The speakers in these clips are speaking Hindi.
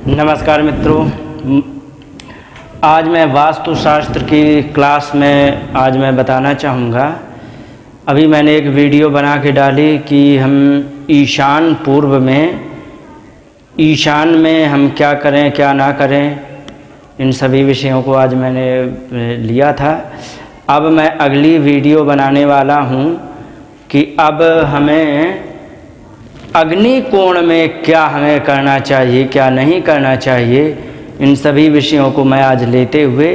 नमस्कार मित्रों, आज मैं वास्तुशास्त्र की क्लास में मैं बताना चाहूँगा। अभी मैंने एक वीडियो बना के डाली कि हम ईशान पूर्व में ईशान में हम क्या करें क्या ना करें, इन सभी विषयों को आज मैंने लिया था। अब मैं अगली वीडियो बनाने वाला हूँ कि अब हमें अग्नि कोण में क्या हमें करना चाहिए क्या नहीं करना चाहिए, इन सभी विषयों को मैं आज लेते हुए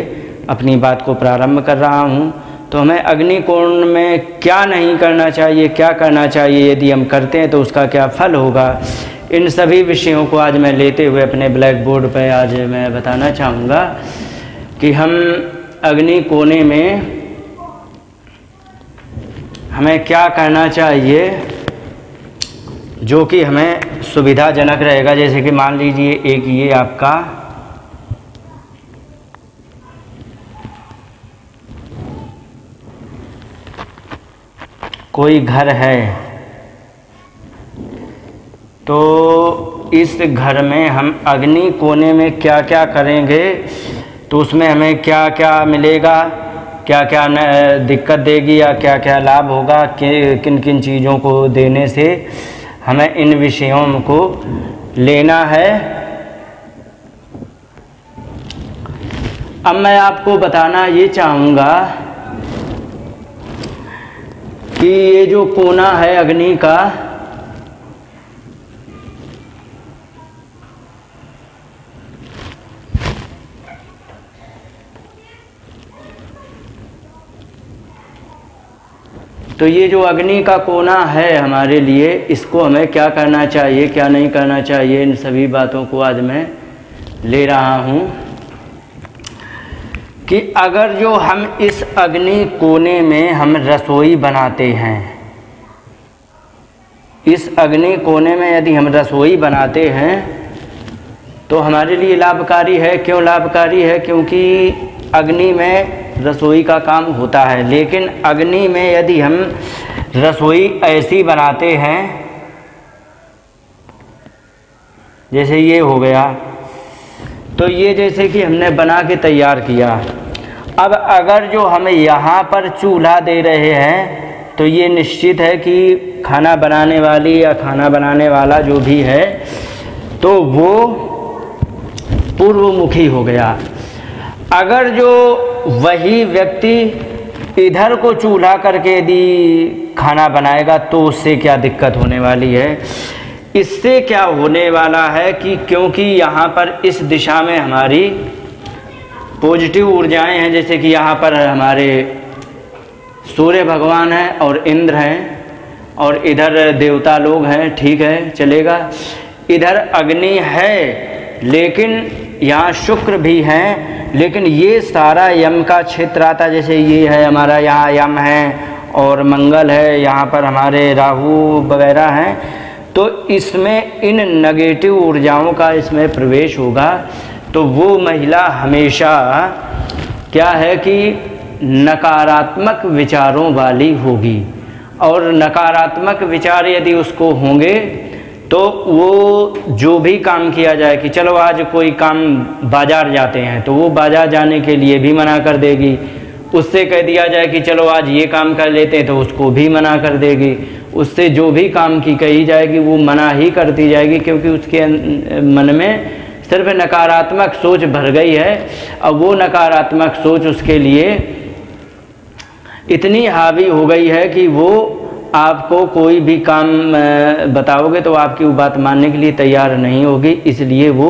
अपनी बात को प्रारंभ कर रहा हूँ। तो हमें अग्नि कोण में क्या नहीं करना चाहिए क्या करना चाहिए, यदि हम करते हैं तो उसका क्या फल होगा, इन सभी विषयों को आज मैं लेते हुए अपने ब्लैक बोर्ड पर आज मैं बताना चाहूँगा कि हम अग्नि कोने में हमें क्या करना चाहिए जो कि हमें सुविधाजनक रहेगा। जैसे कि मान लीजिए एक ये आपका कोई घर है, तो इस घर में हम अग्नि कोने में क्या क्या करेंगे तो उसमें हमें क्या क्या मिलेगा, क्या क्या दिक्कत देगी या क्या क्या लाभ होगा, किन किन चीज़ों को देने से हमें इन विषयों को लेना है। अब मैं आपको बताना ये चाहूँगा कि ये जो कोना है अग्नि का, तो ये जो अग्नि का कोना है हमारे लिए, इसको हमें क्या करना चाहिए क्या नहीं करना चाहिए, इन सभी बातों को आज मैं ले रहा हूँ कि अगर जो हम इस अग्नि कोने में हम रसोई बनाते हैं, इस अग्नि कोने में यदि हम रसोई बनाते हैं तो हमारे लिए लाभकारी है। क्यों लाभकारी है? क्योंकि अग्नि में रसोई का काम होता है, लेकिन अग्नि में यदि हम रसोई ऐसी बनाते हैं जैसे ये हो गया, तो ये जैसे कि हमने बना के तैयार किया। अब अगर जो हम यहाँ पर चूल्हा दे रहे हैं तो ये निश्चित है कि खाना बनाने वाली या खाना बनाने वाला जो भी है तो वो पूर्वमुखी हो गया। अगर जो वही व्यक्ति इधर को चूल्हा करके यदि खाना बनाएगा तो उससे क्या दिक्कत होने वाली है? इससे क्या होने वाला है कि क्योंकि यहाँ पर इस दिशा में हमारी पॉजिटिव ऊर्जाएं हैं, जैसे कि यहाँ पर हमारे सूर्य भगवान हैं और इंद्र हैं और इधर देवता लोग हैं, ठीक है चलेगा। इधर अग्नि है लेकिन यहाँ शुक्र भी हैं, लेकिन ये सारा यम का क्षेत्र आता, जैसे ये है हमारा यहाँ यम है और मंगल है, यहाँ पर हमारे राहु वगैरह हैं, तो इसमें इन नेगेटिव ऊर्जाओं का इसमें प्रवेश होगा। तो वो महिला हमेशा क्या है कि नकारात्मक विचारों वाली होगी, और नकारात्मक विचार यदि उसको होंगे तो वो जो भी काम किया जाए कि चलो आज कोई काम बाज़ार जाते हैं तो वो बाज़ार जाने के लिए भी मना कर देगी। उससे कह दिया जाए कि चलो आज ये काम कर लेते हैं तो उसको भी मना कर देगी। उससे जो भी काम की कही जाएगी वो मना ही करती जाएगी, क्योंकि उसके मन में सिर्फ नकारात्मक सोच भर गई है। अब वो नकारात्मक सोच उसके लिए इतनी हावी हो गई है कि वो आपको कोई भी काम बताओगे तो आपकी वो बात मानने के लिए तैयार नहीं होगी, इसलिए वो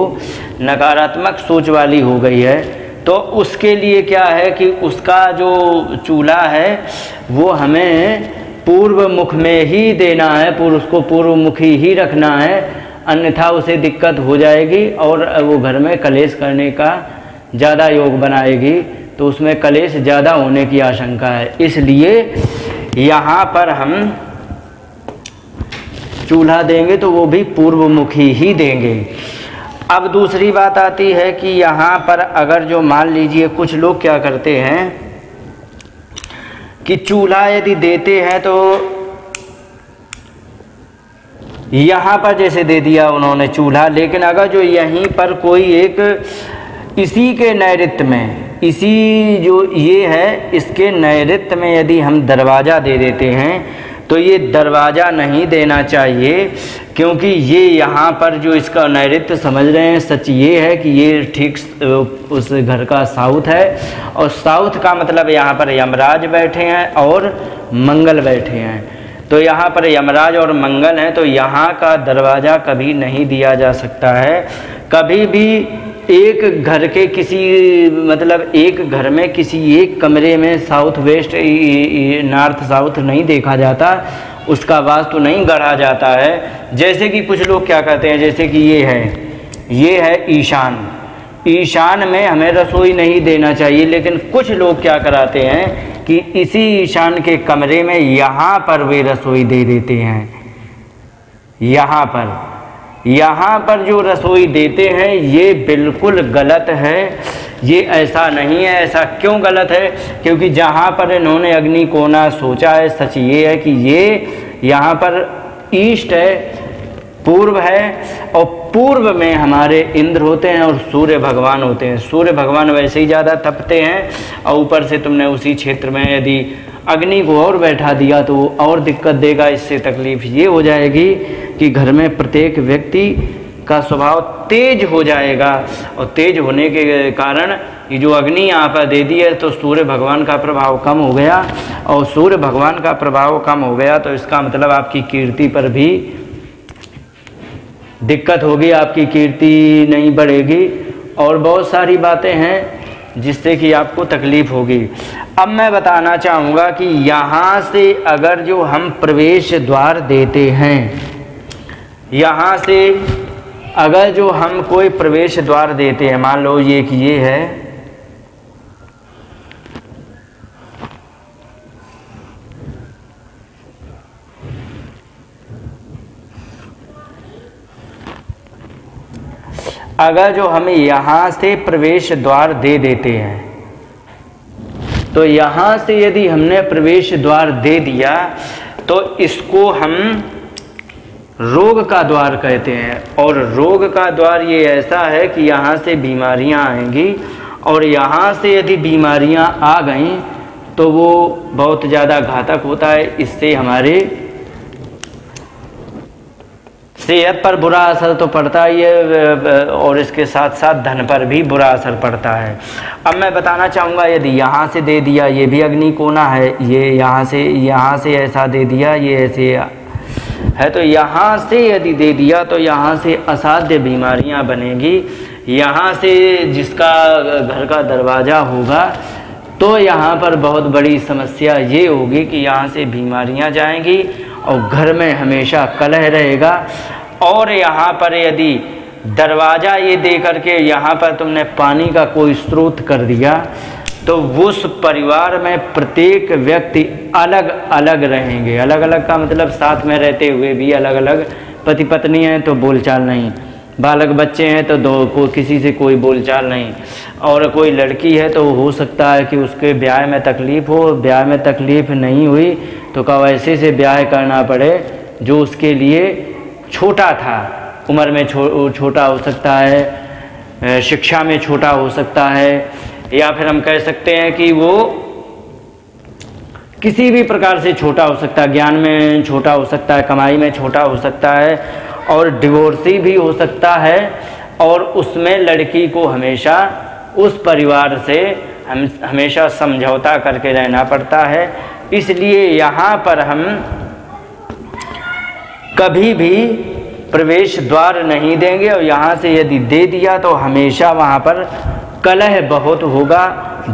नकारात्मक सोच वाली हो गई है। तो उसके लिए क्या है कि उसका जो चूल्हा है वो हमें पूर्व मुख में ही देना है, उसको पूर्व मुखी ही रखना है, अन्यथा उसे दिक्कत हो जाएगी और वो घर में कलेश करने का ज़्यादा योग बनाएगी, तो उसमें कलेश ज़्यादा होने की आशंका है। इसलिए यहाँ पर हम चूल्हा देंगे तो वो भी पूर्वमुखी ही देंगे। अब दूसरी बात आती है कि यहाँ पर अगर जो मान लीजिए कुछ लोग क्या करते हैं कि चूल्हा यदि देते हैं तो यहाँ पर जैसे दे दिया उन्होंने चूल्हा, लेकिन अगर जो यहीं पर कोई एक इसी के नैऋत्य में, इसी जो ये है इसके नैऋत्य में यदि हम दरवाज़ा दे देते हैं तो ये दरवाज़ा नहीं देना चाहिए, क्योंकि ये यहाँ पर जो इसका नैऋत्य समझ रहे हैं, सच ये है कि ये ठीक उस घर का साउथ है, और साउथ का मतलब यहाँ पर यमराज बैठे हैं और मंगल बैठे हैं। तो यहाँ पर यमराज और मंगल हैं, तो यहाँ का दरवाज़ा कभी नहीं दिया जा सकता है। कभी भी एक घर के किसी मतलब एक घर में किसी एक कमरे में साउथ वेस्ट नॉर्थ साउथ नहीं देखा जाता, उसका वास्तु नहीं गढ़ा जाता है। जैसे कि कुछ लोग क्या कहते हैं, जैसे कि ये है ईशान, ईशान में हमें रसोई नहीं देना चाहिए, लेकिन कुछ लोग क्या कराते हैं कि इसी ईशान के कमरे में यहाँ पर वे रसोई दे देते हैं। यहाँ पर जो रसोई देते हैं ये बिल्कुल गलत है, ये ऐसा नहीं है। ऐसा क्यों गलत है? क्योंकि जहाँ पर इन्होंने अग्नि कोना सोचा है, सच ये है कि ये यहाँ पर ईस्ट है, पूर्व है, और पूर्व में हमारे इंद्र होते हैं और सूर्य भगवान होते हैं। सूर्य भगवान वैसे ही ज़्यादा तपते हैं, और ऊपर से तुमने उसी क्षेत्र में यदि अग्नि को और बैठा दिया तो वो और दिक्कत देगा। इससे तकलीफ़ ये हो जाएगी कि घर में प्रत्येक व्यक्ति का स्वभाव तेज हो जाएगा, और तेज होने के कारण ये जो अग्नि यहाँ पर दे दी है तो सूर्य भगवान का प्रभाव कम हो गया, और सूर्य भगवान का प्रभाव कम हो गया तो इसका मतलब आपकी कीर्ति पर भी दिक्कत होगी, आपकी कीर्ति नहीं बढ़ेगी, और बहुत सारी बातें हैं जिससे कि आपको तकलीफ़ होगी। अब मैं बताना चाहूँगा कि यहाँ से अगर जो हम प्रवेश द्वार देते हैं, यहाँ से अगर जो हम कोई प्रवेश द्वार देते हैं, मान लो ये कि ये है, अगर जो हमें यहाँ से प्रवेश द्वार दे देते हैं, तो यहाँ से यदि हमने प्रवेश द्वार दे दिया तो इसको हम रोग का द्वार कहते हैं। और रोग का द्वार ये ऐसा है कि यहाँ से बीमारियाँ आएंगी, और यहाँ से यदि बीमारियाँ आ गईं तो वो बहुत ज़्यादा घातक होता है। इससे हमारे सेहत पर बुरा असर तो पड़ता ही है, और इसके साथ साथ धन पर भी बुरा असर पड़ता है। अब मैं बताना चाहूँगा, यदि यहाँ से दे दिया, ये भी अग्नि कोना है, ये यहाँ से ऐसा दे दिया, ये ऐसे है, तो यहाँ से यदि दे दिया तो यहाँ से असाध्य बीमारियाँ बनेगी। यहाँ से जिसका घर का दरवाज़ा होगा तो यहाँ पर बहुत बड़ी समस्या ये होगी कि यहाँ से बीमारियाँ जाएंगी और घर में हमेशा कलह रहेगा। और यहाँ पर यदि दरवाज़ा ये दे करके यहाँ पर तुमने पानी का कोई स्रोत कर दिया तो उस परिवार में प्रत्येक व्यक्ति अलग अलग रहेंगे। अलग अलग का मतलब साथ में रहते हुए भी अलग अलग, पति पत्नी हैं तो बोलचाल नहीं, बालक बच्चे हैं तो किसी से कोई बोलचाल नहीं, और कोई लड़की है तो हो सकता है कि उसके ब्याह में तकलीफ़ हो, ब्याह में तकलीफ़ नहीं हुई तो कब ऐसे से ब्याह करना पड़े जो उसके लिए छोटा था, उम्र में छोटा हो सकता है, शिक्षा में छोटा हो सकता है, या फिर हम कह सकते हैं कि वो किसी भी प्रकार से छोटा हो सकता है, ज्ञान में छोटा हो सकता है, कमाई में छोटा हो सकता है, और डिवोर्सी भी हो सकता है। और उसमें लड़की को हमेशा उस परिवार से हमेशा समझौता करके रहना पड़ता है। इसलिए यहाँ पर हम कभी भी प्रवेश द्वार नहीं देंगे, और यहाँ से यदि दे दिया तो हमेशा वहाँ पर कलह बहुत होगा,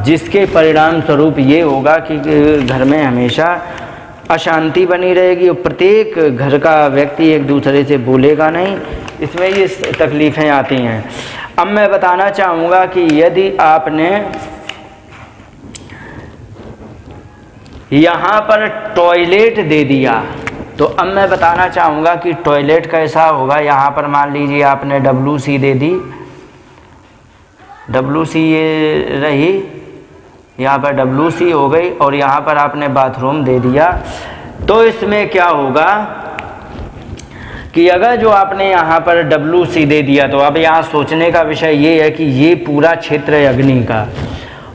जिसके परिणाम स्वरूप ये होगा कि घर में हमेशा अशांति बनी रहेगी और प्रत्येक घर का व्यक्ति एक दूसरे से बोलेगा नहीं। इसमें ये तकलीफ़ें आती हैं। अब मैं बताना चाहूँगा कि यदि आपने यहाँ पर टॉयलेट दे दिया तो अब मैं बताना चाहूँगा कि टॉयलेट कैसा होगा। यहाँ पर मान लीजिए आपने WC दे दी, WC ये रही, यहाँ पर WC हो गई, और यहाँ पर आपने बाथरूम दे दिया। तो इसमें क्या होगा कि अगर जो आपने यहाँ पर WC दे दिया, तो अब यहाँ सोचने का विषय ये है कि ये पूरा क्षेत्र है अग्नि का,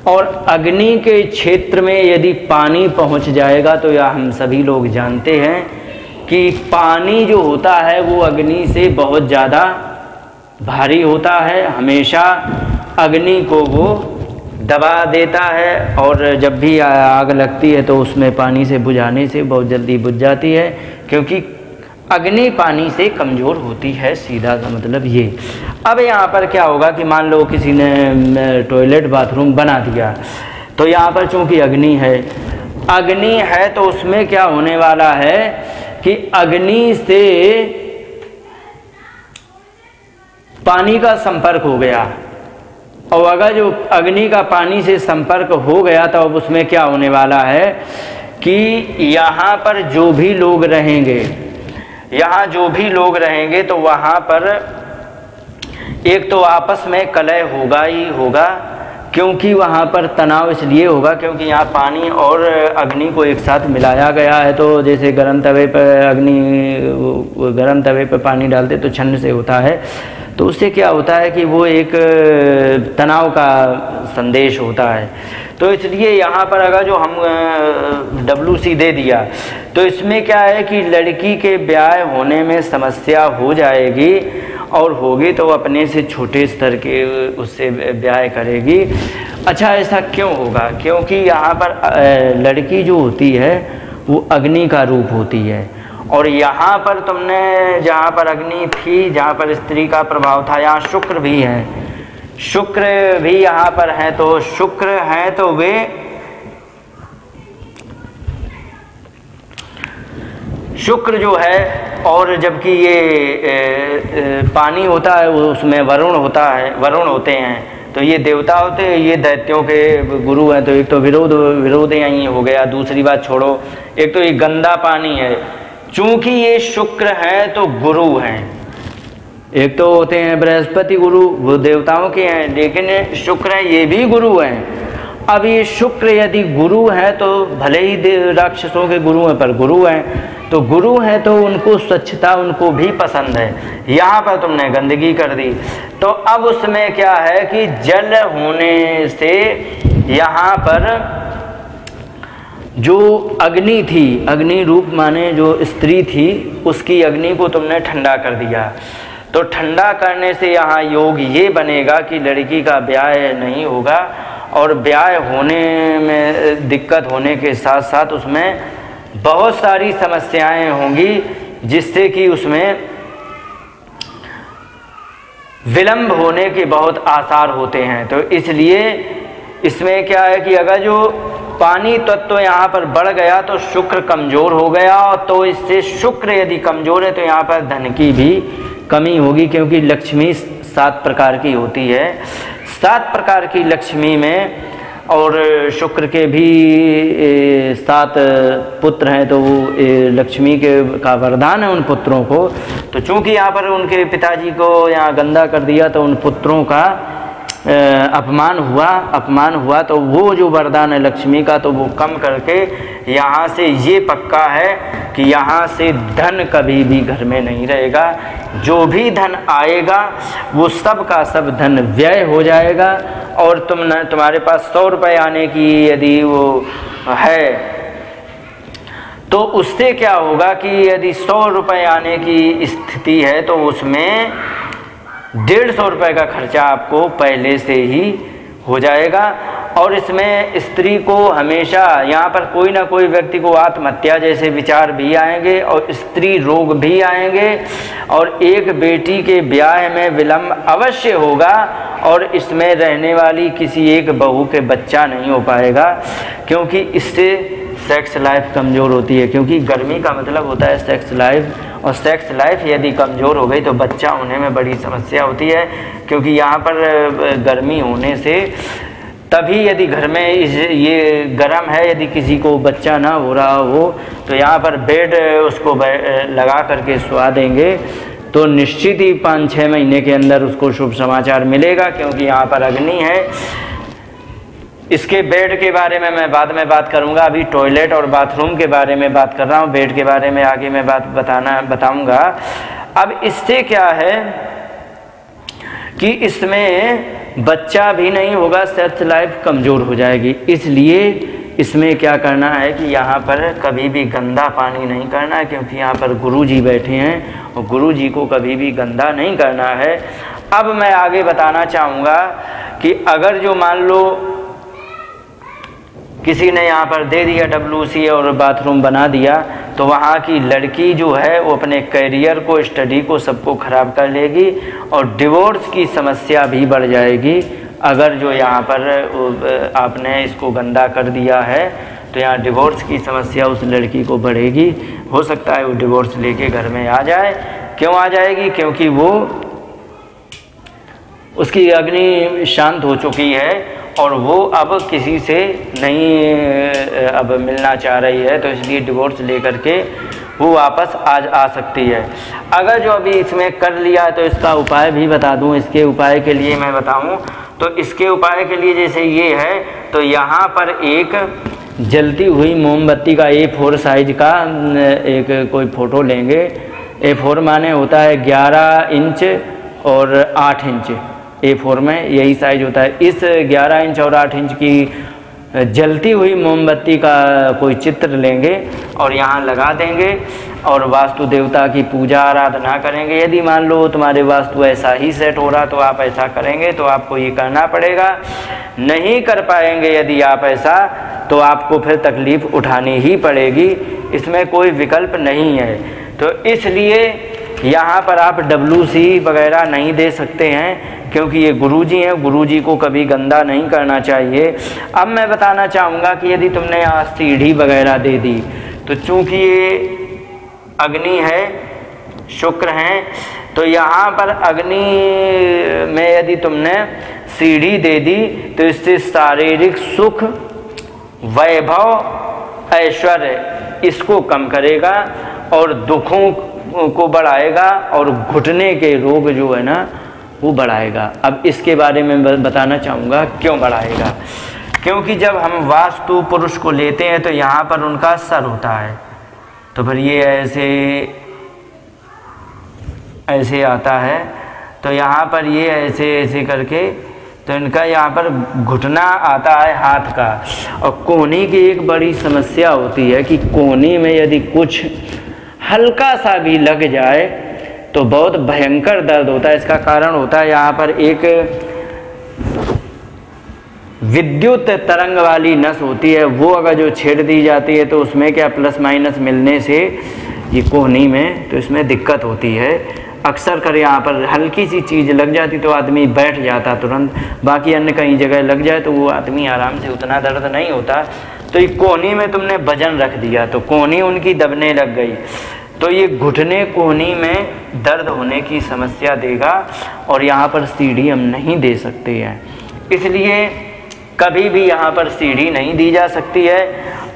और अग्नि के क्षेत्र में यदि पानी पहुँच जाएगा तो यह हम सभी लोग जानते हैं कि पानी जो होता है वो अग्नि से बहुत ज़्यादा भारी होता है, हमेशा अग्नि को वो दबा देता है, और जब भी आग लगती है तो उसमें पानी से बुझाने से बहुत जल्दी बुझ जाती है, क्योंकि अग्नि पानी से कमज़ोर होती है, सीधा सा मतलब ये। अब यहाँ पर क्या होगा कि मान लो किसी ने टॉयलेट बाथरूम बना दिया, तो यहाँ पर चूँकि अग्नि है तो उसमें क्या होने वाला है कि अग्नि से पानी का संपर्क हो गया, और अगर जो अग्नि का पानी से संपर्क हो गया तो अब उसमें क्या होने वाला है कि यहाँ पर जो भी लोग रहेंगे तो वहाँ पर एक तो आपस में कलह होगा ही होगा, क्योंकि वहाँ पर तनाव इसलिए होगा क्योंकि यहाँ पानी और अग्नि को एक साथ मिलाया गया है। तो जैसे गर्म तवे पर पानी डालते तो छन्न से होता है, तो उससे क्या होता है कि वो एक तनाव का संदेश होता है। तो इसलिए यहाँ पर अगर जो हम WC दे दिया तो इसमें क्या है कि लड़की के ब्याह होने में समस्या हो जाएगी, और होगी तो अपने से छोटे स्तर के उससे ब्याह करेगी। अच्छा, ऐसा क्यों होगा? क्योंकि यहाँ पर लड़की जो होती है वो अग्नि का रूप होती है, और यहाँ पर तुमने जहाँ पर अग्नि थी, जहाँ पर स्त्री का प्रभाव था, यहाँ शुक्र भी है, शुक्र भी यहाँ पर है। तो शुक्र है तो वे शुक्र जो है, और जबकि ये पानी होता है वो उसमें वरुण होते हैं, तो ये देवता होते हैं, ये दैत्यों के गुरु हैं। तो एक तो विरोध यही हो गया। दूसरी बात छोड़ो, एक तो ये गंदा पानी है, चूंकि ये शुक्र हैं तो गुरु हैं। एक तो होते हैं बृहस्पति गुरु, वो देवताओं के हैं, लेकिन शुक्र है ये भी गुरु हैं। अब ये शुक्र यदि गुरु है तो भले ही राक्षसों के गुरु हैं पर गुरु हैं, तो गुरु हैं तो उनको स्वच्छता उनको भी पसंद है। यहाँ पर तुमने गंदगी कर दी, तो अब उसमें क्या है कि जल होने से यहाँ पर जो अग्नि थी, अग्नि रूप माने जो स्त्री थी, उसकी अग्नि को तुमने ठंडा कर दिया। तो ठंडा करने से यहाँ योग ये बनेगा कि लड़की का ब्याह नहीं होगा, और ब्याह होने में दिक्कत होने के साथ साथ उसमें बहुत सारी समस्याएं होंगी, जिससे कि उसमें विलंब होने के बहुत आसार होते हैं। तो इसलिए इसमें क्या है कि अगर जो पानी तत्व यहाँ पर बढ़ गया तो शुक्र कमज़ोर हो गया, तो इससे शुक्र यदि कमज़ोर है तो यहाँ पर धन की भी कमी होगी, क्योंकि लक्ष्मी 7 प्रकार की होती है। 7 प्रकार की लक्ष्मी में, और शुक्र के भी 7 पुत्र हैं, तो वो लक्ष्मी का वरदान है उन पुत्रों को। तो चूंकि यहाँ पर उनके पिताजी को यहाँ गंदा कर दिया तो उन पुत्रों का अपमान हुआ, तो वो जो वरदान है लक्ष्मी का तो वो कम करके यहाँ से ये पक्का है कि यहाँ से धन कभी भी घर में नहीं रहेगा। जो भी धन आएगा वो सब का सब धन व्यय हो जाएगा, और तुम्हारे पास 100 रुपये आने की यदि वो है तो उससे क्या होगा कि यदि 100 रुपये आने की स्थिति है तो उसमें 150 रुपये का खर्चा आपको पहले से ही हो जाएगा। और इसमें स्त्री को हमेशा यहाँ पर कोई ना कोई व्यक्ति को आत्महत्या जैसे विचार भी आएंगे, और स्त्री रोग भी आएंगे, और एक बेटी के ब्याह में विलंब अवश्य होगा, और इसमें रहने वाली किसी एक बहू के बच्चा नहीं हो पाएगा, क्योंकि इससे सेक्स लाइफ कमज़ोर होती है। क्योंकि गर्मी का मतलब होता है सेक्स लाइफ, और सेक्स लाइफ यदि कमज़ोर हो गई तो बच्चा होने में बड़ी समस्या होती है। क्योंकि यहाँ पर गर्मी होने से तभी यदि घर में ये गर्म है, यदि किसी को बच्चा ना हो रहा हो तो यहाँ पर बेड उसको लगा करके सुला देंगे, तो निश्चित ही 5-6 महीने के अंदर उसको शुभ समाचार मिलेगा, क्योंकि यहाँ पर अग्नि है। इसके बेड के बारे में मैं बाद में बात करूंगा, अभी टॉयलेट और बाथरूम के बारे में बात कर रहा हूँ, बेड के बारे में आगे मैं बताऊंगा। अब इससे क्या है कि इसमें बच्चा भी नहीं होगा, सेक्स लाइफ कमज़ोर हो जाएगी। इसलिए इसमें क्या करना है कि यहाँ पर कभी भी गंदा पानी नहीं करना है, क्योंकि यहाँ पर गुरुजी बैठे हैं और गुरुजी को कभी भी गंदा नहीं करना है। अब मैं आगे बताना चाहूँगा कि अगर जो मान लो किसी ने यहाँ पर दे दिया WC और बाथरूम बना दिया, तो वहाँ की लड़की जो है वो अपने करियर को, स्टडी को, सबको ख़राब कर लेगी और डिवोर्स की समस्या भी बढ़ जाएगी। अगर जो यहाँ पर आपने इसको गंदा कर दिया है तो यहाँ डिवोर्स की समस्या उस लड़की को बढ़ेगी। हो सकता है वो डिवोर्स लेके घर में आ जाए। क्यों आ जाएगी? क्योंकि वो उसकी अग्नि शांत हो चुकी है और वो अब किसी से नहीं अब मिलना चाह रही है, तो इसलिए डिवोर्स लेकर के वो वापस आ सकती है। अगर जो अभी इसमें कर लिया तो इसका उपाय भी बता दूं। इसके उपाय के लिए मैं बताऊं तो इसके उपाय के लिए जैसे ये है, तो यहाँ पर एक जलती हुई मोमबत्ती का A4 साइज का एक कोई फ़ोटो लेंगे। A4 माने होता है 11 इंच और 8 इंच। A4 में यही साइज होता है। इस 11 इंच और 8 इंच की जलती हुई मोमबत्ती का कोई चित्र लेंगे और यहाँ लगा देंगे और वास्तु देवता की पूजा आराधना करेंगे। यदि मान लो तुम्हारे वास्तु ऐसा ही सेट हो रहा तो आप ऐसा करेंगे, तो आपको ये करना पड़ेगा। नहीं कर पाएंगे यदि आप ऐसा, तो आपको फिर तकलीफ़ उठानी ही पड़ेगी, इसमें कोई विकल्प नहीं है। तो इसलिए यहाँ पर आप WC वगैरह नहीं दे सकते हैं, क्योंकि ये गुरुजी हैं, गुरुजी को कभी गंदा नहीं करना चाहिए। अब मैं बताना चाहूँगा कि यदि तुमने यहाँ सीढ़ी वगैरह दे दी, तो चूँकि ये अग्नि है, शुक्र हैं, तो यहाँ पर अग्नि में यदि तुमने सीढ़ी दे दी तो इससे शारीरिक सुख, वैभव, ऐश्वर्य इसको कम करेगा और दुखों को बढ़ाएगा और घुटने के रोग जो है ना वो बढ़ाएगा। अब इसके बारे में बताना चाहूँगा क्यों बढ़ाएगा। क्योंकि जब हम वास्तु पुरुष को लेते हैं तो यहाँ पर उनका सर होता है, तो फिर ये ऐसे आता है, तो यहाँ पर ये ऐसे करके, तो इनका यहाँ पर घुटना आता है हाथ का। और कोहनी की एक बड़ी समस्या होती है कि कोहनी में यदि कुछ हल्का सा भी लग जाए तो बहुत भयंकर दर्द होता है। इसका कारण होता है यहाँ पर एक विद्युत तरंग वाली नस होती है, वो अगर जो छेड़ दी जाती है तो उसमें क्या प्लस माइनस मिलने से ये कोहनी में तो इसमें दिक्कत होती है। अक्सर कर यहाँ पर हल्की सी चीज़ लग जाती तो आदमी बैठ जाता तुरंत, बाकी अन्य कहीं जगह लग जाए तो वो आदमी आराम से, उतना दर्द नहीं होता। तो ये कोहनी में तुमने वजन रख दिया तो कोहनी उनकी दबने लग गई, तो ये घुटने कोहनी में दर्द होने की समस्या देगा और यहाँ पर सीढ़ी हम नहीं दे सकते हैं। इसलिए कभी भी यहाँ पर सीढ़ी नहीं दी जा सकती है।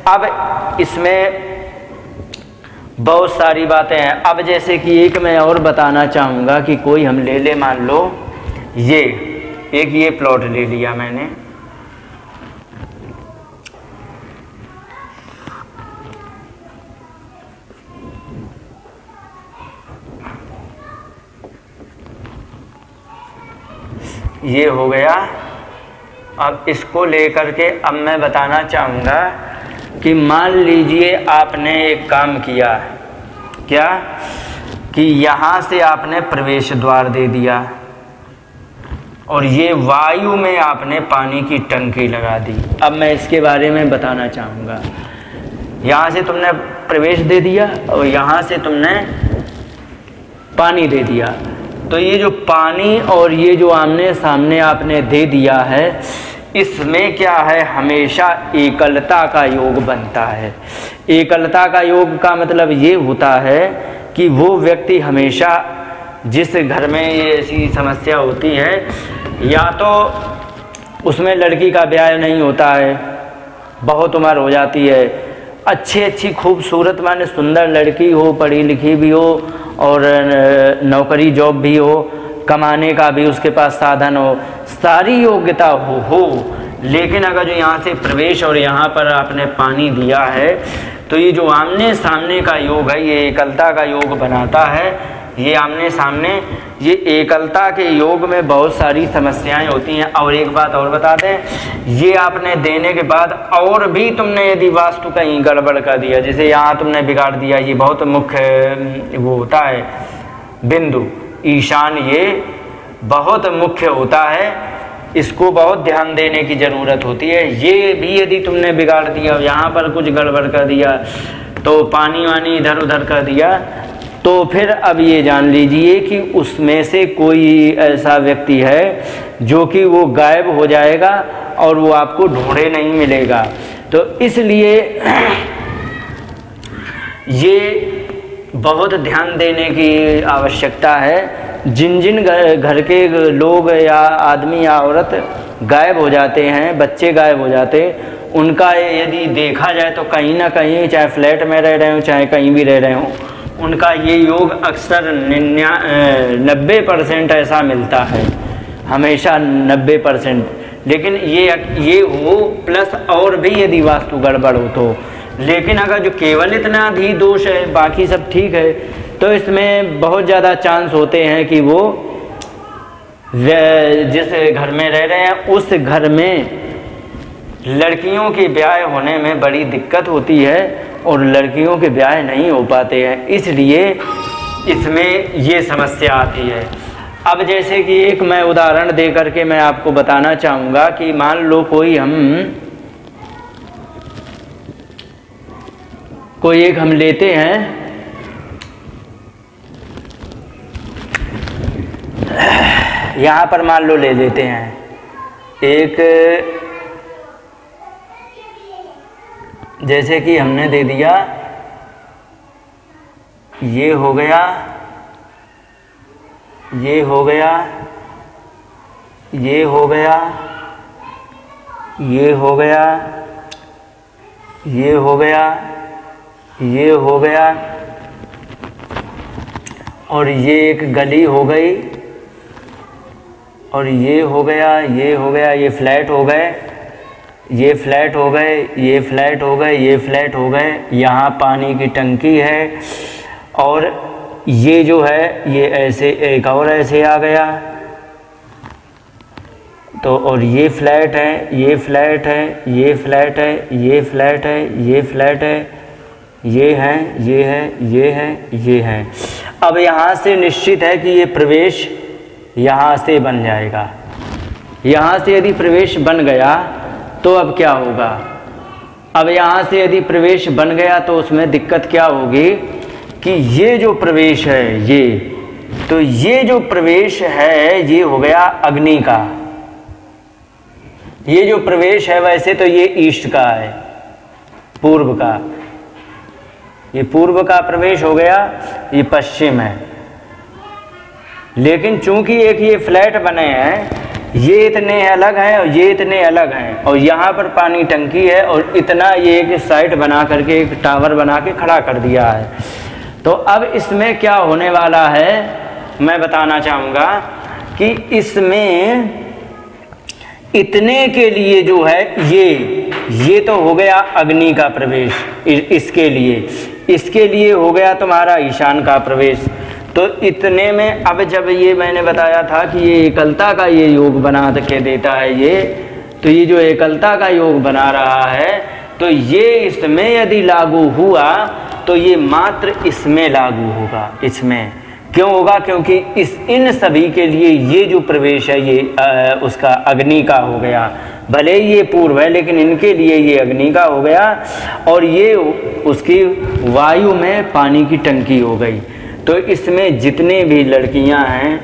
अब इसमें बहुत सारी बातें हैं। अब जैसे कि एक मैं और बताना चाहूँगा कि कोई हम ले ले, मान लो ये प्लॉट ले लिया मैंने, ये हो गया। अब इसको लेकर के अब मैं बताना चाहूँगा कि मान लीजिए आपने एक काम किया, क्या कि यहाँ से आपने प्रवेश द्वार दे दिया और ये वायु में आपने पानी की टंकी लगा दी। अब मैं इसके बारे में बताना चाहूँगा। यहाँ से तुमने प्रवेश दे दिया और यहाँ से तुमने पानी दे दिया, तो ये जो पानी और ये जो आमने सामने आपने दे दिया है, इसमें क्या है, हमेशा एकलता का योग बनता है। एकलता का योग का मतलब ये होता है कि वो व्यक्ति हमेशा, जिस घर में ये ऐसी समस्या होती है, या तो उसमें लड़की का ब्याह नहीं होता है, बहुत उम्र हो जाती है, अच्छी खूबसूरत माने सुंदर लड़की हो, पढ़ी लिखी भी हो और नौकरी जॉब भी हो, कमाने का भी उसके पास साधन हो, सारी योग्यता हो, लेकिन अगर जो यहाँ से प्रवेश और यहाँ पर आपने पानी दिया है तो ये जो आमने सामने का योग है, ये एकलता का योग बनाता है। ये आमने सामने, ये एकलता के योग में बहुत सारी समस्याएं होती हैं। और एक बात और बता दें, ये आपने देने के बाद और भी तुमने यदि वास्तु कहीं गड़बड़ कर दिया, जैसे यहाँ तुमने बिगाड़ दिया, ये बहुत मुख्य वो होता है बिंदु, ईशान ये बहुत मुख्य होता है, इसको बहुत ध्यान देने की ज़रूरत होती है। ये भी यदि तुमने बिगाड़ दिया, यहाँ पर कुछ गड़बड़ कर दिया, तो पानी वानी इधर उधर कर दिया, तो फिर अब ये जान लीजिए कि उसमें से कोई ऐसा व्यक्ति है जो कि वो गायब हो जाएगा और वो आपको ढूंढे नहीं मिलेगा। तो इसलिए ये बहुत ध्यान देने की आवश्यकता है। जिन जिन घर के लोग या आदमी या औरत गायब हो जाते हैं, बच्चे गायब हो जाते, उनका यदि देखा जाए तो कहीं ना कहीं, चाहे फ्लैट में रह रहे हो चाहे कहीं भी रह रहे हो, उनका ये योग अक्सर 90% ऐसा मिलता है, हमेशा 90%। लेकिन ये हो प्लस और भी यदि वास्तु गड़बड़ हो तो, लेकिन अगर जो केवल इतना भी दोष है, बाकी सब ठीक है, तो इसमें बहुत ज़्यादा चांस होते हैं कि वो जिस घर में रह रहे हैं उस घर में लड़कियों के ब्याह होने में बड़ी दिक्कत होती है और लड़कियों के ब्याह नहीं हो पाते हैं, इसलिए इसमें ये समस्या आती है। अब जैसे कि एक मैं उदाहरण दे करके मैं आपको बताना चाहूँगा कि मान लो कोई एक हम लेते हैं, यहाँ पर मान लो ले लेते हैं एक, जैसे कि हमने दे दिया, ये हो गया, ये हो गया, ये हो गया, ये हो गया, ये हो गया, ये हो गया, और ये एक गली हो गई, और ये हो गया, ये हो गया, ये फ्लैट हो गए, ये फ्लैट हो गए, ये फ्लैट हो गए, ये फ्लैट हो गए, यहाँ पानी की टंकी है, और ये जो है ये ऐसे एक और ऐसे आ गया, तो और ये फ्लैट है, ये फ्लैट है, ये फ्लैट है, ये फ्लैट है, ये फ्लैट है, ये है, ये है, ये है, ये है। अब यहाँ से निश्चित है कि ये प्रवेश यहाँ से बन जाएगा। यहाँ से यदि प्रवेश बन गया तो अब क्या होगा, अब यहाँ से यदि प्रवेश बन गया तो उसमें दिक्कत क्या होगी कि ये जो प्रवेश है ये जो प्रवेश है ये हो गया अग्नि का। ये जो प्रवेश है वैसे तो ये ईस्ट का है, पूर्व का, ये पूर्व का प्रवेश हो गया, ये पश्चिम है। लेकिन चूंकि एक ये फ्लैट बने हैं, ये इतने अलग हैं और ये इतने अलग हैं, और यहाँ पर पानी टंकी है, और इतना ये एक साइड बना करके एक टावर बना के खड़ा कर दिया है। तो अब इसमें क्या होने वाला है मैं बताना चाहूँगा कि इसमें इतने के लिए जो है ये तो हो गया अग्नि का प्रवेश, इसके लिए हो गया तुम्हारा ईशान का प्रवेश। तो इतने में अब जब ये मैंने बताया था कि ये एकलता का ये योग बना के देता है ये, तो ये जो एकलता का योग बना रहा है, तो ये इसमें यदि लागू हुआ तो ये मात्र इसमें लागू होगा। इसमें क्यों होगा, क्योंकि इन सभी के लिए ये जो प्रवेश है ये उसका अग्नि का हो गया। भले ही ये पूर्व है लेकिन इनके लिए ये अग्नि का हो गया, और ये उसकी वायु में पानी की टंकी हो गई। तो इसमें जितने भी लड़कियां हैं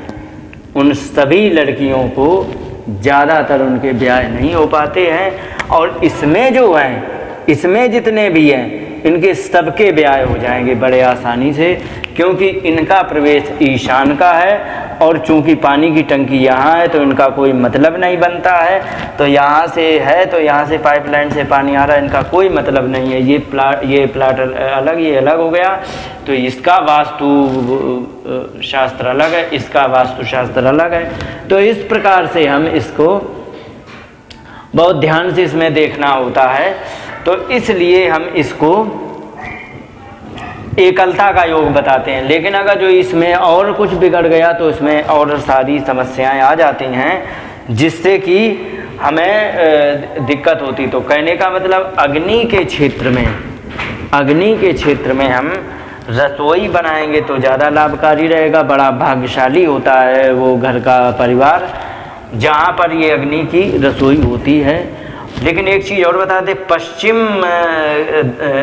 उन सभी लड़कियों को ज़्यादातर उनके ब्याह नहीं हो पाते हैं, और इसमें जो हैं, इसमें जितने भी हैं इनके सबके ब्याह हो जाएंगे बड़े आसानी से, क्योंकि इनका प्रवेश ईशान का है, और चूंकि पानी की टंकी यहाँ है तो इनका कोई मतलब नहीं बनता है। तो यहाँ से है तो यहाँ से पाइपलाइन से पानी आ रहा है, इनका कोई मतलब नहीं है। ये प्लाट अलग, ये अलग हो गया, तो इसका वास्तु शास्त्र अलग है, इसका वास्तु शास्त्र अलग है। तो इस प्रकार से हम इसको बहुत ध्यान से इसमें देखना होता है। तो इसलिए हम इसको एकलता का योग बताते हैं। लेकिन अगर जो इसमें और कुछ बिगड़ गया तो इसमें और सारी समस्याएं आ जाती हैं, जिससे कि हमें दिक्कत होती। तो कहने का मतलब अग्नि के क्षेत्र में हम रसोई बनाएंगे तो ज़्यादा लाभकारी रहेगा। बड़ा भाग्यशाली होता है वो घर का परिवार जहाँ पर ये अग्नि की रसोई होती है। लेकिन एक चीज़ और बता दें, पश्चिम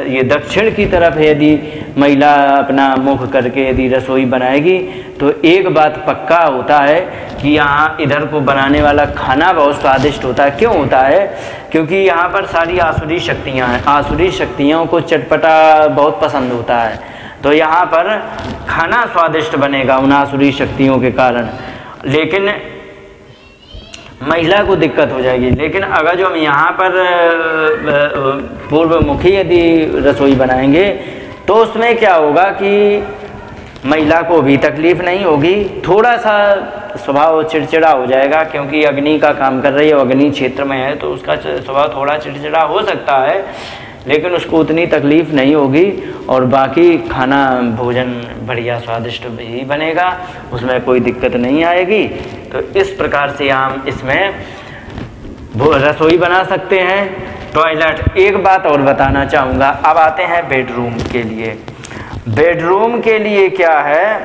ये दक्षिण की तरफ यदि महिला अपना मुख करके यदि रसोई बनाएगी तो एक बात पक्का होता है कि यहाँ इधर को बनाने वाला खाना बहुत स्वादिष्ट होता है। क्यों होता है? क्योंकि यहाँ पर सारी आसुरी शक्तियाँ हैं। आसुरी शक्तियों को चटपटा बहुत पसंद होता है, तो यहाँ पर खाना स्वादिष्ट बनेगा उन आसुरी शक्तियों के कारण। लेकिन महिला को दिक्कत हो जाएगी। लेकिन अगर जो हम यहाँ पर पूर्वमुखी यदि रसोई बनाएंगे तो उसमें क्या होगा कि महिला को भी तकलीफ़ नहीं होगी, थोड़ा सा स्वभाव चिड़चिड़ा हो जाएगा क्योंकि अग्नि का काम कर रही है, अग्नि क्षेत्र में है तो उसका स्वभाव थोड़ा चिड़चिड़ा हो सकता है, लेकिन उसको उतनी तकलीफ़ नहीं होगी और बाकी खाना भोजन बढ़िया स्वादिष्ट ही बनेगा, उसमें कोई दिक्कत नहीं आएगी। तो इस प्रकार से हम इसमें रसोई बना सकते हैं। टॉयलेट, एक बात और बताना चाहूँगा। अब आते हैं बेडरूम के लिए। बेडरूम के लिए क्या है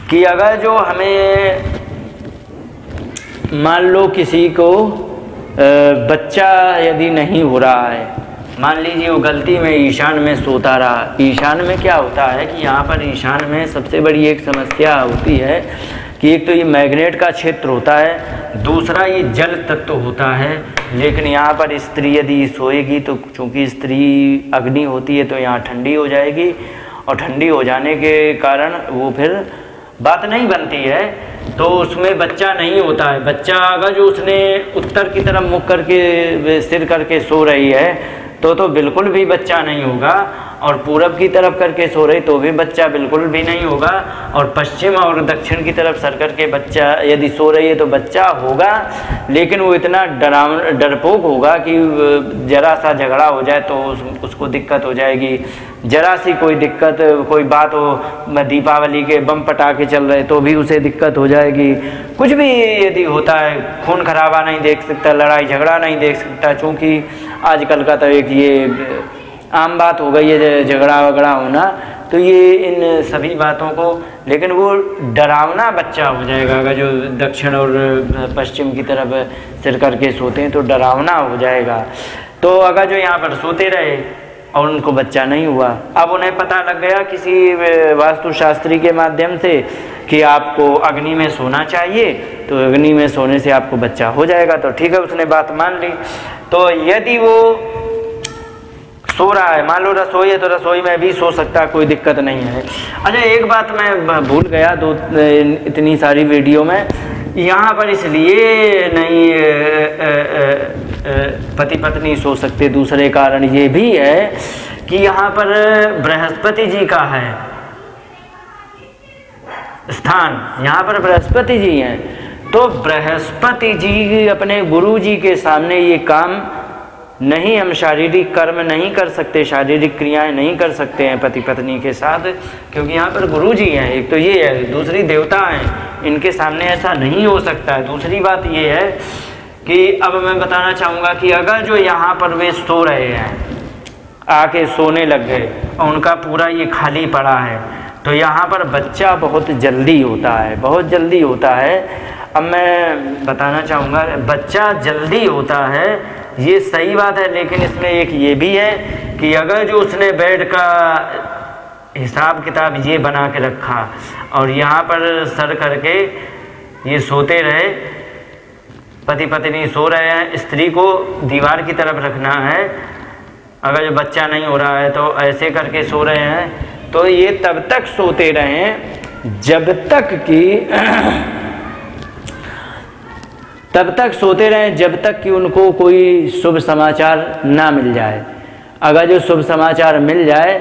कि अगर जो हमें मान लो किसी को बच्चा यदि नहीं हो रहा है, मान लीजिए वो गलती में ईशान में सोता रहा। ईशान में क्या होता है कि यहाँ पर ईशान में सबसे बड़ी एक समस्या होती है कि एक तो ये मैग्नेट का क्षेत्र होता है, दूसरा ये जल तत्व होता है। लेकिन यहाँ पर स्त्री यदि सोएगी तो चूँकि स्त्री अग्नि होती है तो यहाँ ठंडी हो जाएगी और ठंडी हो जाने के कारण वो फिर बात नहीं बनती है, तो उसमें बच्चा नहीं होता है। बच्चा अगर जो उसने उत्तर की तरफ मुख करके सिर करके सो रही है तो बिल्कुल भी बच्चा नहीं होगा, और पूरब की तरफ करके सो रही तो भी बच्चा बिल्कुल भी नहीं होगा, और पश्चिम और दक्षिण की तरफ सर करके बच्चा यदि सो रही है तो बच्चा होगा। लेकिन वो इतना डरपोक होगा कि जरा सा झगड़ा हो जाए तो उसको दिक्कत हो जाएगी। जरा सी कोई दिक्कत, कोई बात हो, दीपावली के बम पटाखे चल रहे तो भी उसे दिक्कत हो जाएगी। कुछ भी यदि होता है, खून खराबा नहीं देख सकता, लड़ाई झगड़ा नहीं देख सकता, चूँकि आजकल का तो एक ये आम बात हो गई है झगड़ा वगड़ा होना, तो ये इन सभी बातों को, लेकिन वो डरावना बच्चा हो जाएगा। अगर जो दक्षिण और पश्चिम की तरफ सिर करके सोते हैं तो डरावना हो जाएगा। तो अगर जो यहाँ पर सोते रहे और उनको बच्चा नहीं हुआ, अब उन्हें पता लग गया किसी वास्तुशास्त्री के माध्यम से कि आपको अग्नि में सोना चाहिए, तो अग्नि में सोने से आपको बच्चा हो जाएगा, तो ठीक है, उसने बात मान ली। तो यदि वो सो रहा है, मान लो रसोई है तो रसोई में भी सो सकता है, कोई दिक्कत नहीं है। अच्छा, एक बात मैं भूल गया इतनी सारी वीडियो में, यहाँ पर इसलिए नहीं पति पत्नी सो सकते, दूसरे कारण ये भी है कि यहाँ पर बृहस्पति जी का है स्थान, यहाँ पर बृहस्पति जी हैं, तो बृहस्पति जी अपने गुरु जी के सामने ये काम नहीं, हम शारीरिक कर्म नहीं कर सकते, शारीरिक क्रियाएं नहीं कर सकते हैं पति पत्नी के साथ, क्योंकि यहाँ पर गुरु जी हैं। एक तो ये है, दूसरी देवता हैं, इनके सामने ऐसा नहीं हो सकता है। दूसरी बात ये है कि अब मैं बताना चाहूँगा कि अगर जो यहाँ पर वे सो रहे हैं, आके सोने लग गए और उनका पूरा ये खाली पड़ा है, तो यहाँ पर बच्चा बहुत जल्दी होता है, बहुत जल्दी होता है। अब मैं बताना चाहूँगा, बच्चा जल्दी होता है, ये सही बात है, लेकिन इसमें एक ये भी है कि अगर जो उसने बेड का हिसाब किताब ये बना के रखा और यहाँ पर सर करके ये सोते रहे, पति पत्नी सो रहे हैं, स्त्री को दीवार की तरफ रखना है, अगर जो बच्चा नहीं हो रहा है तो ऐसे करके सो रहे हैं, तो ये तब तक सोते रहें जब तक कि तब तक सोते रहें जब तक कि उनको कोई शुभ समाचार ना मिल जाए। अगर जो शुभ समाचार मिल जाए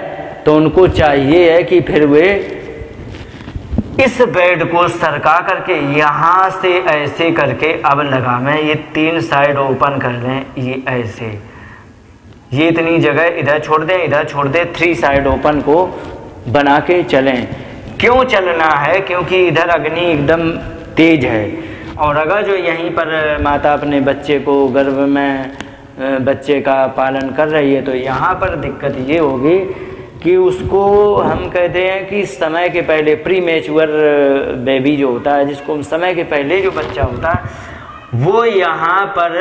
तो उनको चाहिए है कि फिर वे इस बेड को सरका करके यहाँ से ऐसे करके अब लगा मैं ये 3 साइड ओपन कर लें, ये ऐसे, ये इतनी जगह इधर छोड़ दें, इधर छोड़ दें, 3 साइड ओपन को बना के चलें। क्यों चलना है? क्योंकि इधर अग्नि एकदम तेज है, और अगर जो यहीं पर माता अपने बच्चे को गर्भ में बच्चे का पालन कर रही है, तो यहाँ पर दिक्कत ये होगी कि उसको हम कहते हैं कि समय के पहले प्री मैच्योर बेबी जो होता है, जिसको समय के पहले जो बच्चा होता है, वो यहाँ पर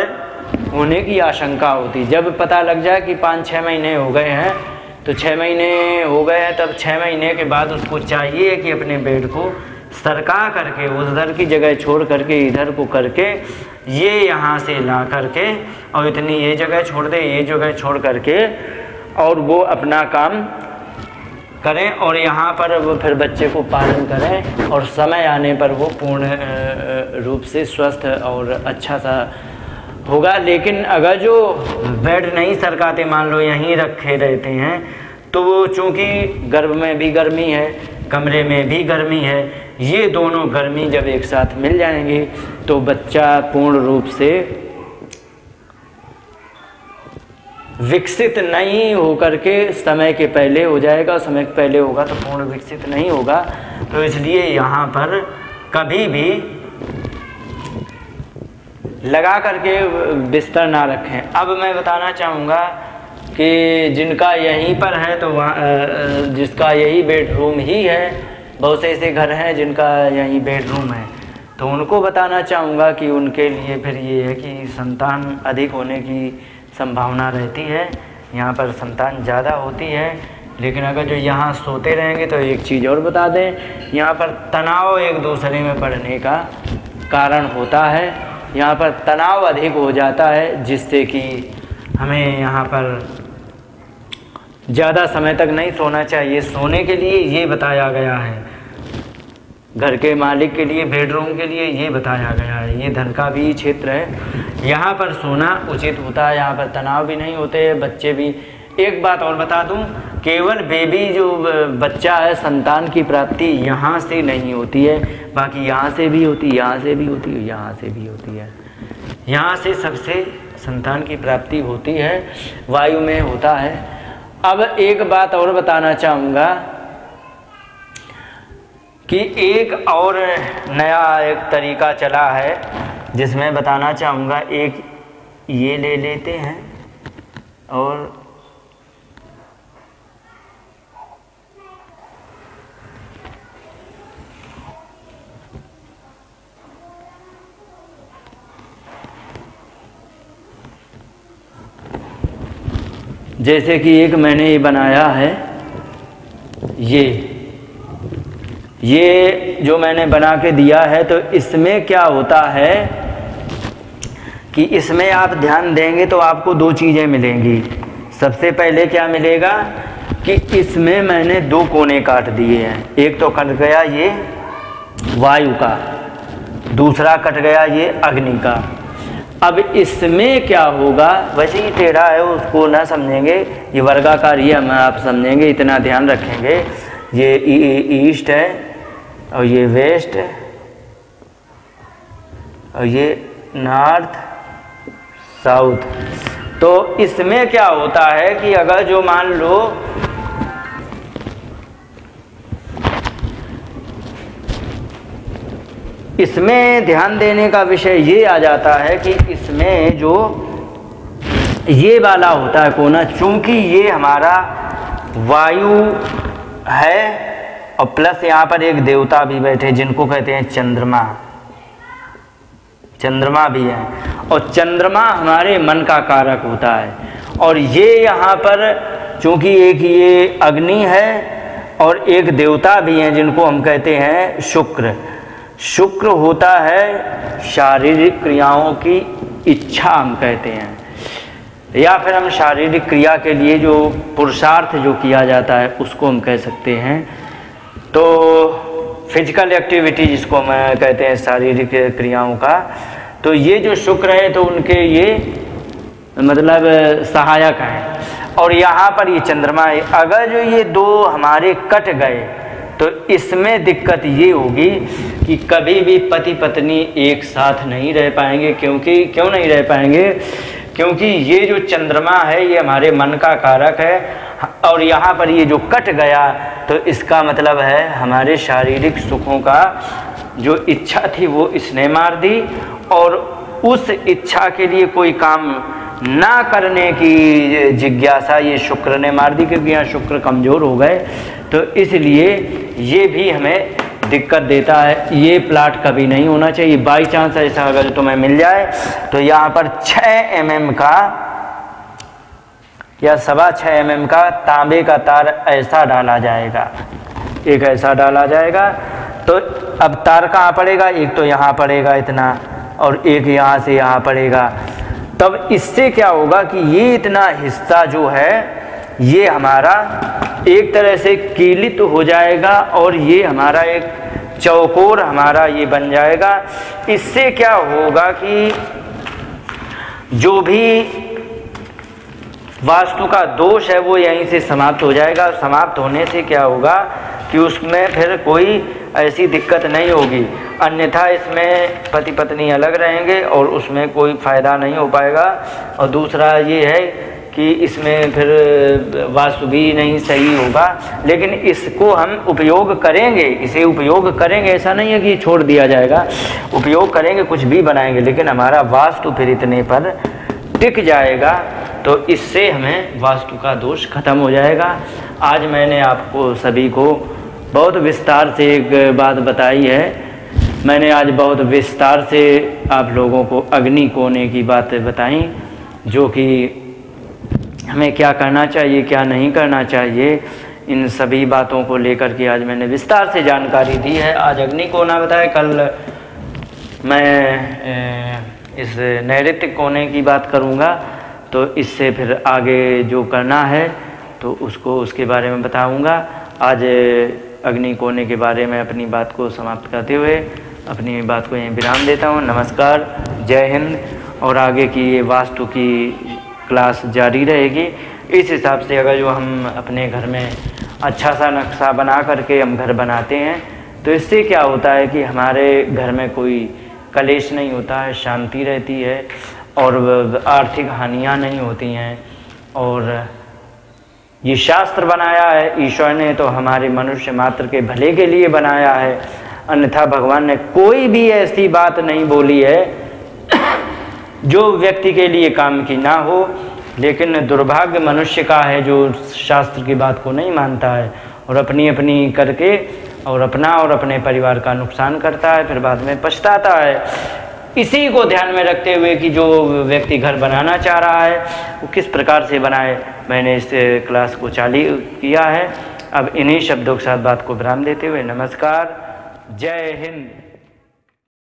होने की आशंका होती। जब पता लग जाए कि 5-6 महीने हो गए हैं, तो 6 महीने हो गए हैं, तब 6 महीने के बाद उसको चाहिए कि अपने बेड को सरका करके उधर की जगह छोड़ करके इधर को करके ये यहाँ से ला करके और इतनी ये जगह छोड़ दे, ये जगह छोड़ करके, और वो अपना काम करें और यहाँ पर वो फिर बच्चे को पालन करें, और समय आने पर वो पूर्ण रूप से स्वस्थ और अच्छा सा होगा। लेकिन अगर जो बेड नहीं सरकाते, मान लो यहीं रखे रहते हैं, तो वो चूँकि गर्भ में भी गर्मी है, कमरे में भी गर्मी है, ये दोनों गर्मी जब एक साथ मिल जाएंगी तो बच्चा पूर्ण रूप से विकसित नहीं होकर के समय के पहले हो जाएगा। समय के पहले होगा तो पूर्ण विकसित नहीं होगा। तो इसलिए यहाँ पर कभी भी लगा करके बिस्तर ना रखें। अब मैं बताना चाहूँगा कि जिनका यहीं पर है, तो वहाँ जिसका यही बेडरूम ही है, बहुत से ऐसे घर हैं जिनका यहीं बेडरूम है, तो उनको बताना चाहूँगा कि उनके लिए फिर ये है कि संतान अधिक होने की संभावना रहती है, यहाँ पर संतान ज़्यादा होती है। लेकिन अगर जो यहाँ सोते रहेंगे, तो एक चीज़ और बता दें, यहाँ पर तनाव एक दूसरे में पड़ने का कारण होता है। यहाँ पर तनाव अधिक हो जाता है, जिससे कि हमें यहाँ पर ज़्यादा समय तक नहीं सोना चाहिए। सोने के लिए ये बताया गया है, घर के मालिक के लिए, बेडरूम के लिए ये बताया गया है। ये धन का भी क्षेत्र है, यहाँ पर सोना उचित होता है, यहाँ पर तनाव भी नहीं होते हैं, बच्चे भी। एक बात और बता दूं, केवल बेबी जो बच्चा है, संतान की प्राप्ति यहाँ से नहीं होती है, बाकी यहाँ से भी होती है, यहाँ से भी होती है, यहाँ से भी होती है। यहाँ से सबसे संतान की प्राप्ति होती है, वायु में होता है। अब एक बात और बताना चाहूँगा कि एक और नया एक तरीका चला है, जिसमें बताना चाहूँगा। एक ये ले लेते हैं, और जैसे कि एक मैंने ये बनाया है, ये जो मैंने बना के दिया है, तो इसमें क्या होता है कि इसमें आप ध्यान देंगे तो आपको 2 चीज़ें मिलेंगी। सबसे पहले क्या मिलेगा कि इसमें मैंने 2 कोने काट दिए हैं। एक तो कट गया ये वायु का, दूसरा कट गया ये अग्नि का। अब इसमें क्या होगा, वैसे ही टेढ़ा है, उसको ना समझेंगे, ये वर्गाकार ही हम आप समझेंगे, इतना ध्यान रखेंगे। ये ईस्ट है, और ये वेस्ट है, और ये नॉर्थ साउथ। तो इसमें क्या होता है कि अगर जो मान लो इसमें ध्यान देने का विषय ये आ जाता है कि इसमें जो ये वाला होता है कोना, चूंकि ये हमारा वायु है, और प्लस यहाँ पर एक देवता भी बैठे जिनको कहते हैं चंद्रमा। चंद्रमा भी है, और चंद्रमा हमारे मन का कारक होता है। और ये यहाँ पर चूंकि एक ये अग्नि है और एक देवता भी हैं जिनको हम कहते हैं शुक्र। शुक्र होता है शारीरिक क्रियाओं की इच्छा, हम कहते हैं, या फिर हम शारीरिक क्रिया के लिए जो पुरुषार्थ जो किया जाता है उसको हम कह सकते हैं। तो फिजिकल एक्टिविटी जिसको हम कहते हैं शारीरिक क्रियाओं का, तो ये जो शुक्र है तो उनके ये मतलब सहायक हैं। और यहाँ पर ये चंद्रमा है। अगर जो ये 2 हमारे कट गए तो इसमें दिक्कत ये होगी कि कभी भी पति पत्नी एक साथ नहीं रह पाएंगे। क्यों नहीं रह पाएंगे? क्योंकि ये जो चंद्रमा है ये हमारे मन का कारक है और यहाँ पर ये जो कट गया तो इसका मतलब है हमारे शारीरिक सुखों का जो इच्छा थी वो इसने मार दी और उस इच्छा के लिए कोई काम ना करने की जिज्ञासा ये शुक्र ने मार दी, क्योंकि यहाँ शुक्र कमज़ोर हो गए तो इसलिए ये भी हमें दिक्कत देता है। ये प्लाट कभी नहीं होना चाहिए। बाई चांस ऐसा अगर तुम्हें मिल जाए तो यहाँ पर 6 mm का या 6.25 mm का तांबे का तार ऐसा डाला जाएगा, एक ऐसा डाला जाएगा। तो अब तार कहाँ पड़ेगा, एक तो यहाँ पड़ेगा इतना और एक यहाँ से यहाँ पड़ेगा। तब इससे क्या होगा कि ये इतना हिस्सा जो है ये हमारा एक तरह से कीलित हो जाएगा और ये हमारा एक चौकोर हमारा ये बन जाएगा। इससे क्या होगा कि जो भी वास्तु का दोष है वो यहीं से समाप्त हो जाएगा। समाप्त होने से क्या होगा कि उसमें फिर कोई ऐसी दिक्कत नहीं होगी, अन्यथा इसमें पति पत्नी अलग रहेंगे और उसमें कोई फ़ायदा नहीं हो पाएगा। और दूसरा ये है कि इसमें फिर वास्तु भी नहीं सही होगा। लेकिन इसको हम उपयोग करेंगे, इसे उपयोग करेंगे, ऐसा नहीं है कि छोड़ दिया जाएगा, उपयोग करेंगे, कुछ भी बनाएंगे, लेकिन हमारा वास्तु फिर इतने पर टिक जाएगा तो इससे हमें वास्तु का दोष खत्म हो जाएगा। आज मैंने आपको सभी को बहुत विस्तार से एक बात बताई है। मैंने आज बहुत विस्तार से आप लोगों को अग्नि कोने की बातें बताई, जो कि हमें क्या करना चाहिए क्या नहीं करना चाहिए, इन सभी बातों को लेकर के आज मैंने विस्तार से जानकारी दी है। आज अग्नि कोना बताया, कल मैं इस नैऋत्य कोने की बात करूँगा, तो इससे फिर आगे जो करना है तो उसको उसके बारे में बताऊँगा। आज अग्नि कोने के बारे में अपनी बात को समाप्त करते हुए अपनी बात को यहीं विराम देता हूँ। नमस्कार, जय हिंद। और आगे की ये वास्तु की क्लास जारी रहेगी। इस हिसाब से अगर जो हम अपने घर में अच्छा सा नक्शा बना करके हम घर बनाते हैं तो इससे क्या होता है कि हमारे घर में कोई कलेश नहीं होता है, शांति रहती है और आर्थिक हानियाँ नहीं होती हैं। और ये शास्त्र बनाया है ईश्वर ने तो हमारे मनुष्य मात्र के भले के लिए बनाया है, अन्यथा भगवान ने कोई भी ऐसी बात नहीं बोली है जो व्यक्ति के लिए काम की ना हो। लेकिन दुर्भाग्य मनुष्य का है जो शास्त्र की बात को नहीं मानता है और अपनी अपनी करके और अपना और अपने परिवार का नुकसान करता है, फिर बाद में पछताता है। इसी को ध्यान में रखते हुए कि जो व्यक्ति घर बनाना चाह रहा है वो किस प्रकार से बनाए, मैंने इस क्लास को चालू किया है। अब इन्हीं शब्दों के साथ बात को विराम देते हुए नमस्कार, जय हिंद।